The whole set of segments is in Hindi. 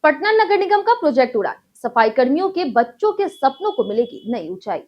पटना नगर निगम का प्रोजेक्ट उड़ान, सफाई कर्मियों के बच्चों के सपनों को मिलेगी नई ऊंचाई।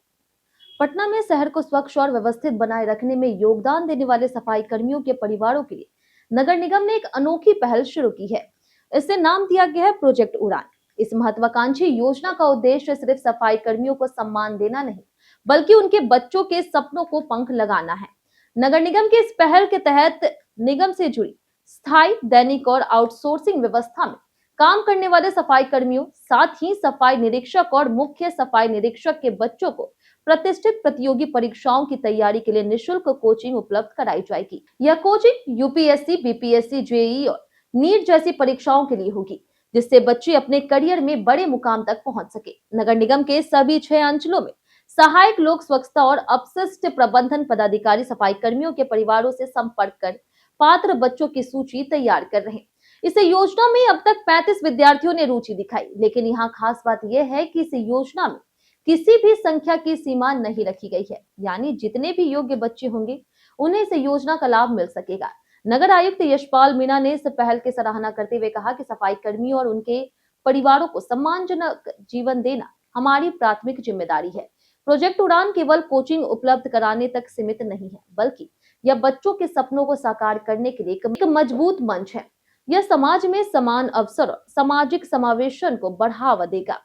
पटना में शहर को स्वच्छ और व्यवस्थित बनाए रखने में योगदान देने वाले सफाई कर्मियों के परिवारों के लिए नगर निगम ने एक अनोखी पहल शुरू की है। इसे नाम दिया गया है प्रोजेक्ट उड़ान। इस महत्वाकांक्षी योजना का उद्देश्य सिर्फ सफाई कर्मियों को सम्मान देना नहीं, बल्कि उनके बच्चों के सपनों को पंख लगाना है। नगर निगम की इस पहल के तहत निगम से जुड़ी स्थायी, दैनिक और आउटसोर्सिंग व्यवस्था में काम करने वाले सफाई कर्मियों, साथ ही सफाई निरीक्षक और मुख्य सफाई निरीक्षक के बच्चों को प्रतिष्ठित प्रतियोगी परीक्षाओं की तैयारी के लिए निशुल्क कोचिंग उपलब्ध कराई जाएगी। यह कोचिंग यूपीएससी, बीपीएससी, जेईई और नीट जैसी परीक्षाओं के लिए होगी, जिससे बच्चे अपने करियर में बड़े मुकाम तक पहुंच सके। नगर निगम के सभी 6 अंचलों में सहायक लोक स्वच्छता और अपशिष्ट प्रबंधन पदाधिकारी सफाई कर्मियों के परिवारों से संपर्क कर पात्र बच्चों की सूची तैयार कर रहे हैं। इस योजना में अब तक 35 विद्यार्थियों ने रुचि दिखाई, लेकिन यहाँ खास बात यह है कि इस योजना में किसी भी संख्या की सीमा नहीं रखी गई है, यानी जितने भी योग्य बच्चे होंगे उन्हें इस योजना का लाभ मिल सकेगा। नगर आयुक्त यशपाल मीणा ने इस पहल की सराहना करते हुए कहा कि सफाई कर्मियों और उनके परिवारों को सम्मानजनक जीवन देना हमारी प्राथमिक जिम्मेदारी है। प्रोजेक्ट उड़ान केवल कोचिंग उपलब्ध कराने तक सीमित नहीं है, बल्कि यह बच्चों के सपनों को साकार करने के लिए एक मजबूत मंच है। यह समाज में समान अवसर और सामाजिक समावेशन को बढ़ावा देगा।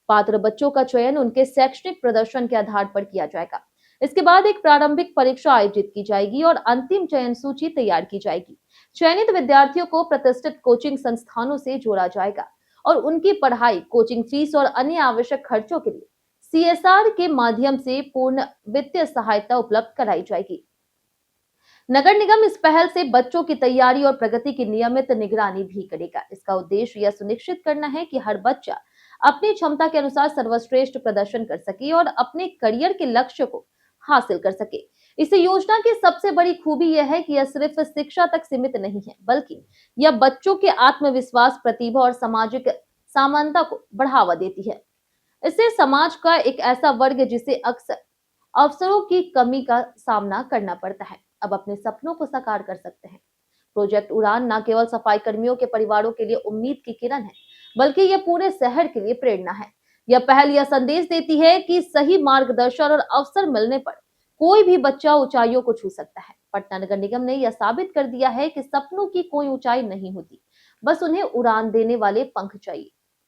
पात्र बच्चों का चयन उनके शैक्षणिक प्रदर्शन के आधार पर किया जाएगा। इसके बाद एक प्रारंभिक परीक्षा आयोजित की जाएगी और अंतिम चयन सूची तैयार की जाएगी। चयनित विद्यार्थियों को प्रतिष्ठित कोचिंग संस्थानों से जोड़ा जाएगा और उनकी पढ़ाई, कोचिंग फीस और अन्य आवश्यक खर्चों के लिए सीएसआर के माध्यम से पूर्ण वित्तीय सहायता उपलब्ध कराई जाएगी। नगर निगम इस पहल से बच्चों की तैयारी और प्रगति की नियमित निगरानी भी करेगा। इसका उद्देश्य यह सुनिश्चित करना है कि हर बच्चा अपनी क्षमता के अनुसार सर्वश्रेष्ठ प्रदर्शन कर सके और अपने करियर के लक्ष्य को हासिल कर सके। इस योजना की सबसे बड़ी खूबी यह है कि यह सिर्फ शिक्षा तक सीमित नहीं है, बल्कि यह बच्चों के आत्मविश्वास, प्रतिभा और सामाजिक समानता को बढ़ावा देती है। इससे समाज का एक ऐसा वर्ग जिसे अक्सर अवसरों की कमी का सामना करना पड़ता है, अब अपने सपनों को साकार कर सकते हैं। प्रोजेक्ट उड़ान न केवल सफाई कर्मियों के परिवारों के लिए उम्मीद की किरण है, बल्कि यह पूरे शहर के लिए प्रेरणा है। यह पहल यह संदेश देती है कि सही मार्गदर्शन और अवसर मिलने पर कोई भी बच्चा ऊंचाइयों को छू सकता है। पटना नगर निगम ने यह साबित कर दिया है कि सपनों की कोई ऊंचाई नहीं होती, बस उन्हें उड़ान देने वाले पंख चाहिए।